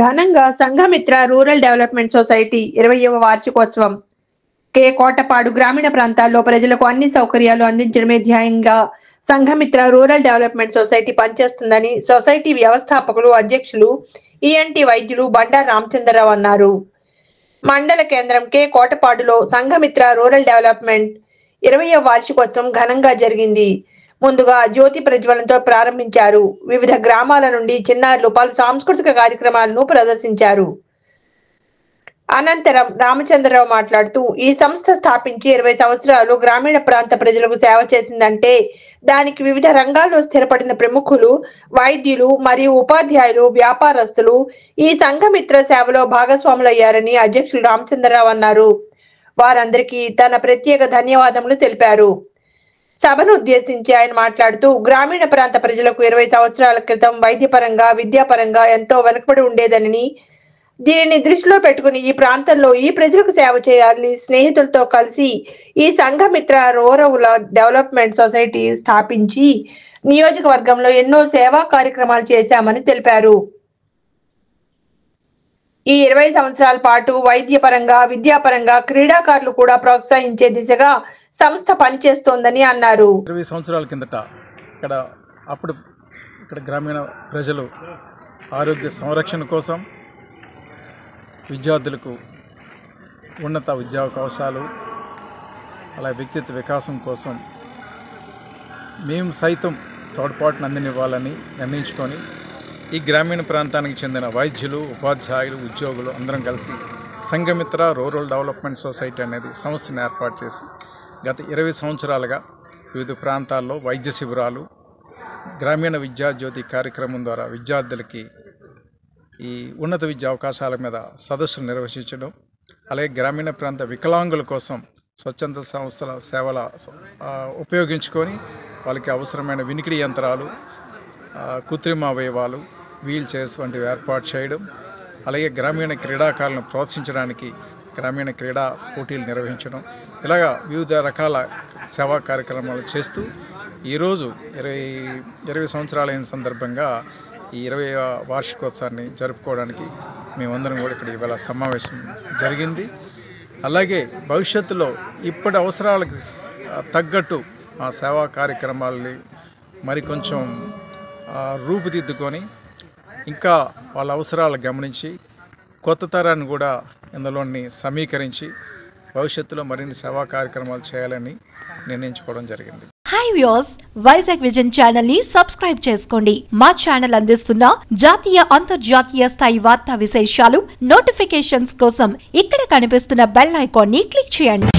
ఘనంగా Sanghamitra rural development society 20వ వార్షికోత్సవం కోటపాడు గ్రామీణ ప్రాంతాల్లో ప్రజలకు అన్ని సౌకర్యాలు అందించడమే ధ్యేయంగా సంఘమిత్ర రూరల్ డెవలప్మెంట్ సొసైటీ పనిచేస్తుందని సొసైటీ వ్యవస్థాపకులు అధ్యక్షులు ఈఎన్టీ వైద్యులు బండారు రామచంద్రరావు అన్నారు. మండల కేంద్రం కోటపాడులో సంఘమిత్ర రూరల్ డెవలప్మెంట్ 20వ వార్షికోత్సవం ఘనంగా జరిగింది. ముందుగా జ్యోతి ప్రజ్వలనతో ప్రారంభించారు. వివిధ గ్రామాల నుండి చిన్నారులు పలు సాంస్కృతిక కార్యక్రమాలను ప్రదర్శించారు. అనంతరం రామచంద్రరావు మాట్లాడుతూ ఈ సంస్థ స్థాపించి 20 సంవత్సరాలు గ్రామీణ ప్రాంత ప్రజలకు సేవ చేసిందంటే దానికి వివిధ రంగాల్లో స్థిరపడిన ప్రముఖులు, వైద్యులు మరియు ఉపాధ్యాయులు, వ్యాపారస్తులు ఈ సంఘమిత్ర సేవలో భాగస్వాములయ్యారని అధ్యక్షులు రామచంద్రరావు అన్నారు. వారందరికీ తన ప్రత్యేక ధన్యవాదములు తెలిపారు. సభను ఉద్దేశించి ఆయన మాట్లాడుతూ గ్రామీణ ప్రాంత ప్రజలకు 20 సంవత్సరాల క్రితం వైద్యపరంగా, విద్యాపరంగా ఎంతో వెనుకబడి ఉండేదని, దీనిని దృష్టిలో పెట్టుకుని ఈ ప్రాంతంలో ఈ ప్రజలకు సేవ చేయాలని స్నేహితులతో కలిసి ఈ సంఘమిత్ర రూరల్ డెవలప్మెంట్ సొసైటీ స్థాపించి నియోజకవర్గంలో ఎన్నో సేవా కార్యక్రమాలు చేశామని తెలిపారు. ఈ 20 సంవత్సరాల పాటు వైద్యపరంగా, విద్యాపరంగా, క్రీడాకారులు కూడా ప్రోత్సహించే దిశగా సంస్థ పనిచేస్తోందని అన్నారు. 20 సంవత్సరాల కిందట ఇక్కడ గ్రామీణ ప్రజలు ఆరోగ్య సంరక్షణ కోసం, విద్యార్థులకు ఉన్నత విద్యావకాశాలు, అలా వ్యక్తిత్వ వికాసం కోసం మేము సైతం తోడ్పాటును అందినివ్వాలని నిర్ణయించుకొని ఈ గ్రామీణ ప్రాంతానికి చెందిన వైద్యులు, ఉపాధ్యాయులు, ఉద్యోగులు అందరం కలిసి సంఘమిత్ర రూరల్ డెవలప్మెంట్ సొసైటీ అనేది సంస్థను ఏర్పాటు చేసి గత 20 సంవత్సరాలుగా వివిధ ప్రాంతాల్లో వైద్య శిబిరాలు, గ్రామీణ విద్యా జ్యోతి కార్యక్రమం ద్వారా విద్యార్థులకి ఈ ఉన్నత విద్యా అవకాశాల మీద సదస్సులు నిర్వహించడం, అలాగే గ్రామీణ ప్రాంత వికలాంగుల కోసం స్వచ్ఛంద సంస్థల సేవల ఉపయోగించుకొని వాళ్ళకి అవసరమైన వినికిడి యంత్రాలు, కృత్రిమ అవయవాలు, వీల్ చైర్స్ వంటివి ఏర్పాటు చేయడం, అలాగే గ్రామీణ క్రీడాకారులను ప్రోత్సహించడానికి గ్రామీణ క్రీడా పోటీలు నిర్వహించడం, ఇలాగా వివిధ రకాల సేవా కార్యక్రమాలు చేస్తూ ఈరోజు 20 సంవత్సరాలైన సందర్భంగా ఈ 20వ వార్షికోత్సవాన్ని జరుపుకోవడానికి మేమందరం కూడా ఇక్కడ ఇవాళ సమావేశం జరిగింది. అలాగే భవిష్యత్తులో ఇప్పటి అవసరాలకు తగ్గట్టు ఆ సేవా కార్యక్రమాలని మరి కొంచెం రూపుదిద్దుకొని ఇంకా వాళ్ళ అవసరాలు గమనించి కొత్త తరాన్ని కూడా ఇందులోని సమీకరించి భవిష్యత్తులో మరిన్ని సేవా కార్యక్రమాలు చేయాలని నిర్ణయించుకోవడం జరిగింది. Hi viewers, Vizag vision channel ని సబ్స్క్రైబ్ చేసుకోండి. మా ఛానల్ అందిస్తున్న జాతీయ, అంతర్జాతీయ స్థాయి వార్తా విశేషాలు, నోటిఫికేషన్స్ కోసం ఇక్కడ కనిపిస్తున్న బెల్ ఐకాన్ ని క్లిక్ చేయండి.